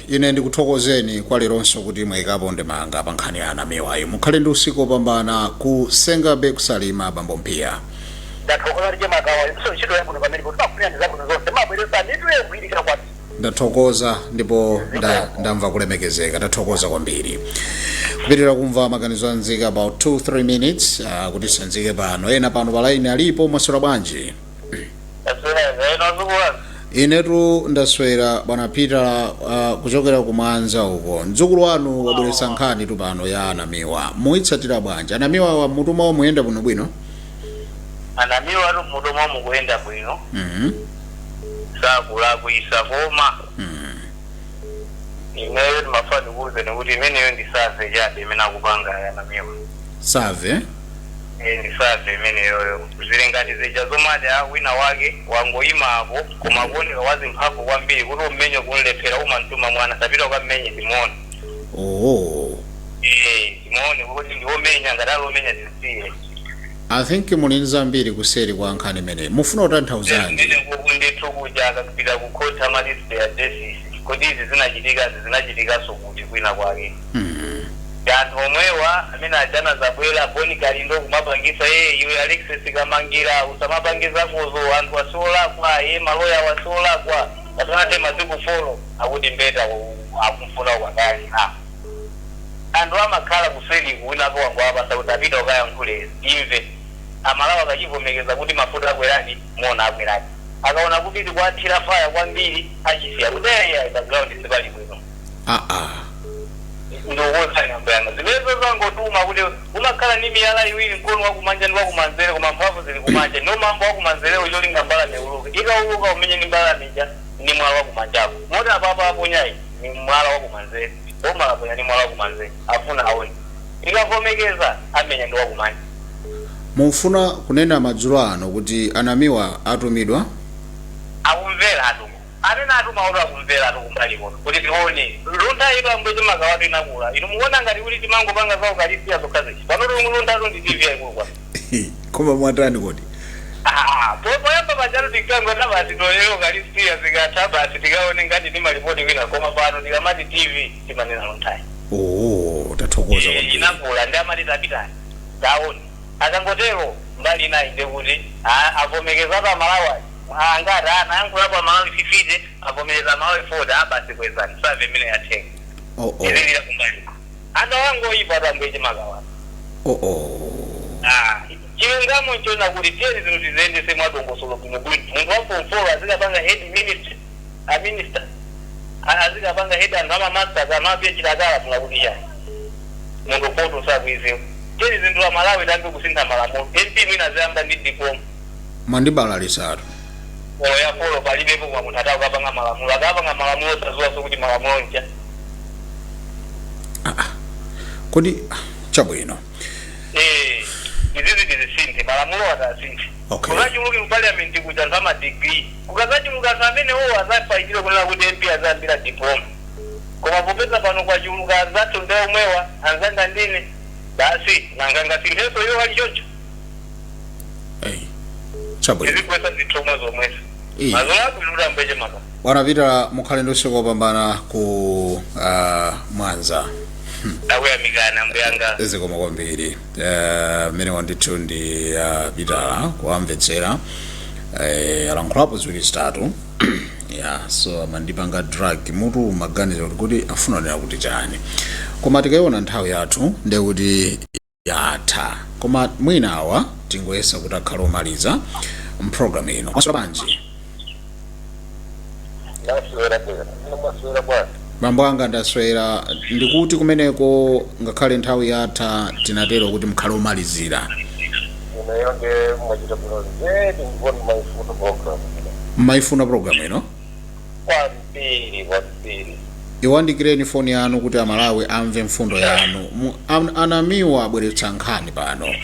ine ndikuthokozeni kwa leronso kuti mwayikapo ndemanga pa nkhani ya anamiwayo mukhale ndi usiku opambana kusenga be kusalima Bambo Mpia ndathokoza ndipo ndamva kulemekezeka ndathokoza kwambiri kupitirira kumva maganizo anzika about 2-3 minutes kuti sanzike pano ena pano pa line alipo mwaswera bwanji inetu ndaswera Bwana Peter kuchokera kumwanza uko mdzukulu wanu wabweretsa nkhani tu pano ya anamiwa muitsatira bwanji anamiwa wa mutuma omuyenda bwino anamiwa atu mutuma omuyenda bwino sakula kuisa koma imeyo timafani kuze nekuti imeneyo ndi save chade imene akupanga anamiwa save ndisave imeneyoyo zilengati zija zomati wina wake wangoyimapo koma kuoneka wazimphamvu kwambiri kuti umenye kunlephera umantuma mwana sapita ukammenye timuone timuone kuti ndiwomenya ngati alomenya tisiye I think muli zambiri kuseri kwa nkhani imeneyi mufuna kutanthauzani ndithu kuja akapita kukhotha maliste ya desis kodi izi zinachitikaso kuti kwina kwake anthu omwewa amene ajana zabwera boni kalindo kumapangisa iwe Alexis kamangira usamapangiza kuzo anthu asolakwa maloya wasolakwa atanate maziku folo akuti mbeta akumfuna kwakali anthu amakhala kuseli kuwinako wangu apasa kuti apita ukayankhule imve amalawa akachivomekeza kuti mafuta akwerani mona akwerani akaona kuti tikwathira faya kwambiri achisiya kuti background sipali bwino ndowoza ngambanga zimezo zangotuma kuti umakhala ni miyala iwiri mkono wakumanja ndi wakumanzere koma mphamvu zili kumanja no mambo wakumanzere ucholinga mbala neuluka ikauluka umenye ni mbala mija ni mwala wakumanjako mota papa aponyai ni mwala wakumanzere omala ponya ni mwala wakumanzere afuna aone ikavomekeza amenya ndi wakumanja mufuna kunena madzulo ano kuti anamiwa atumidwa akumvera atu amene atuma ulu akumvera atu kumbali kono kuti tione lunda ilo amboje makawatu inakula inu muona ngati kuti timangopanga za ukalisia zokhazichi panoto lunda atu ndi TV yaikulu koma mwatani kodi poyamba pajalo tikangona basi tolero ukalisia zikatha basi tikaone ngati timalipoti kwina koma pano tikamati TV timanena lontayi tathokoza inakula ndi amati tapitani taone akangotero mbali nayi ndekuti avomekeza pa Malawi ngati anayankhula pa Malawi 50 avomereza Malawi 40 abasi kwezani save imene yatheka kumbali anda wangoyipa tambeje magawa chilungamo nchona kuti tiyeni zinthu tiziyendese mwadongosolo bwino bwino. Munthu wa form 4 azikapanga head minister, a minister. Azikapanga head anthu amamasters amapye chidakala kuti yani. Munthu poto sakuiziwa. Tiyeni zinthu la Malawi tambe kusintha malamulo. MP mwina ziyamba ndi diploma. Mandibalalisatu. Oya polo palibepo kwa munthu atakapanga malamulo. Akapanga malamulo sazuwa sokuti malamulo ncha. Kodi chabwino. Izizi tizisinthe malamulo atazinthe. Okay. Ukachuluke mu parliament kuti anthu ama degree. Ukazachuluka anthu amene azafaikire kunena kuti MP azambira diploma. Koma popeza pano kwachuluka azathu ndi omwewa anzanga ndine. Basi nanganga sintheso yo ali chocho. Chabwino. Izikwesa zithomwe zomwesa. Mazola kulula mbeje maka. Wanapita mukhale ndoseko pambana ku Mwanza. Awe amigana mbuyanga. Ezikoma kwambiri. Mene wandithu ndi Bitala kuamvetsera. Alankhulapo ziwiri zitatu. Yeah, so amandipanga drug mutu maganizo kuti afuna nena kuti chani. Koma tikayiona nthawi yathu ndi kuti yatha. Koma mwina awa tingoyesa kuti akhale omaliza mprogram ino. Maswera banji. Mambo anga ndaswera ndikuti kumeneko ngakhale nthawi yatha tinatero kuti mukhale omalizira. Maifuna program ino? Kwambiri. Iwandikireni foni yanu kuti Amalawi amve mfundo yanu. Anamiwa abweretsa nkhani pano.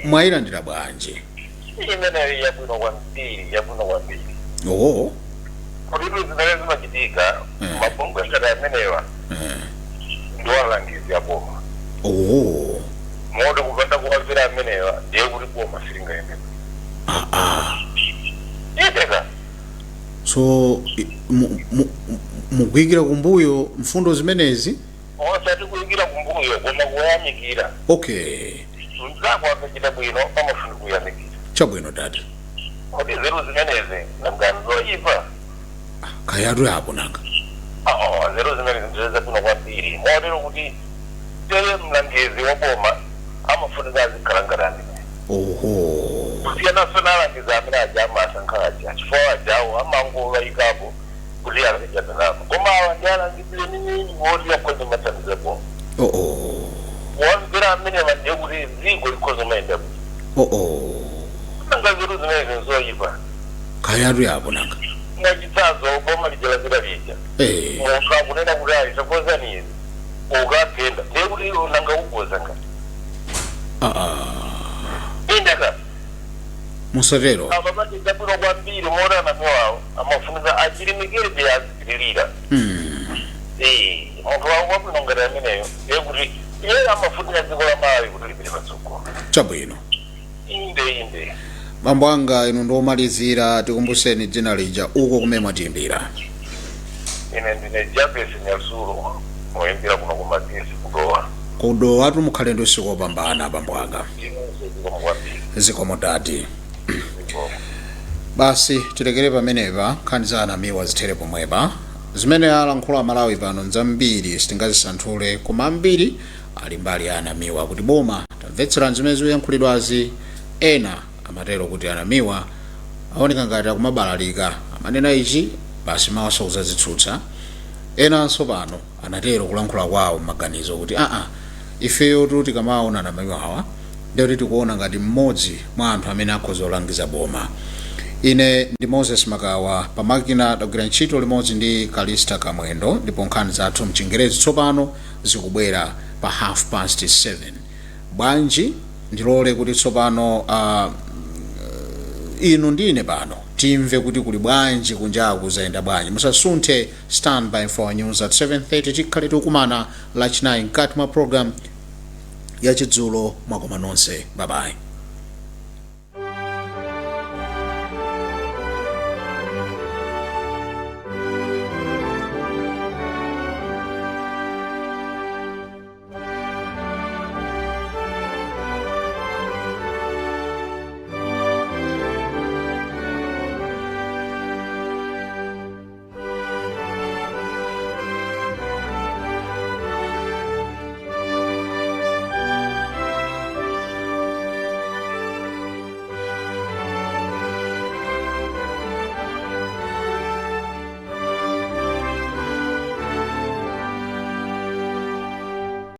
Mwayilandira bwanji? Imene yabwino kwambiri. Oh. Kuti zinale zimachitika mabungu ngati amenewa ndiwalangizi aboma. Oh. Moto kupanda kuwazira amenewa ndiye kuti boma silingaende. Yeteka. So mukuyikira kumbuyo mfundo zimenezi? Osati kuyikira kumbuyo koma kuyamikira. Okay. Mzako akachita bwino amafuna kuyamikira. Chabwino dati. Kuti zeru zimenezi nanganizoyipa. Kayatu yapo nanga. Zeru zimenezi ndiweza kuno kwambiri. Motero kuti tere mlangizi waboma amafunika azikhalangarani. Oho. Kusiyana sona alangiza amene ajama asankhaji achifukwa ajawo amangola ikapo kuti alakijatanapo. Koma awa ndi alangizire nini woti yakhoza mathandizapo. Wamvera amene mandiye kuti ziko likhoza mayenda bwino. Nanga zeru zimenezi nzoyipa. Kayatu yapo nanga. Ngachitsazo boma lijalazira lija. Munthu akunena kuti ali chakoza nizi. Ukapenda. Ndiye kuti nanga ukoza nga. Indaka. Musatero. Ababati zabwino kwambiri mora na mwawo amafunika achilimikire bya azilira. Munthu wabwino ngati ameneyo ndiye kuti iye amafunika dziko la Malawi kuti lipite patsogolo. Chabwino. Inde. Mambo anga inu ndomalizira tikumbuseni dzina lija uko kumene mwatimbira. Ine ndine Jabesi Nyasulu moyembera kuno kumatisi kudowa. Kudowa atu mukhale ndosiko pambana mambo anga. Zikomo dadi. Basi tilekere pamenepa nkhani za anamiwa zithere pomwepa. Zimene alankhula Malawi pano nzambiri sitingazisanthule koma ambiri ali mbali ya anamiwa kuti boma tamvetsera zimene zikuyankhulidwazi. Ena amatero kuti anamiwa aoneka ngati akumabalalika amanena ichi basi mawaso kuzazitsutsa. Enanso pano anatero kulankhula kwawo maganizo kuti ifeyo tuti kamaona anamiwa awa ndiye tikuona ngati mmodzi mwa anthu amene akhoza kulangiza boma. Ine ndi Moses Makawa pamakina dagwira ntchito limodzi ndi Kalista Kamwendo ndipo nkhani zathu mchingerezi tsopano zikubwera pa 7:30. Bwanji ndilole kuti tsopano inu ndine pano timve kuti kuli bwanji kunjaku zayenda bwanji. Musasunthe, stand by for news at 7:30 tikhale tikumana lachinayi mkati mwa program ya chidzulo mwakoma nonse. Bye bye.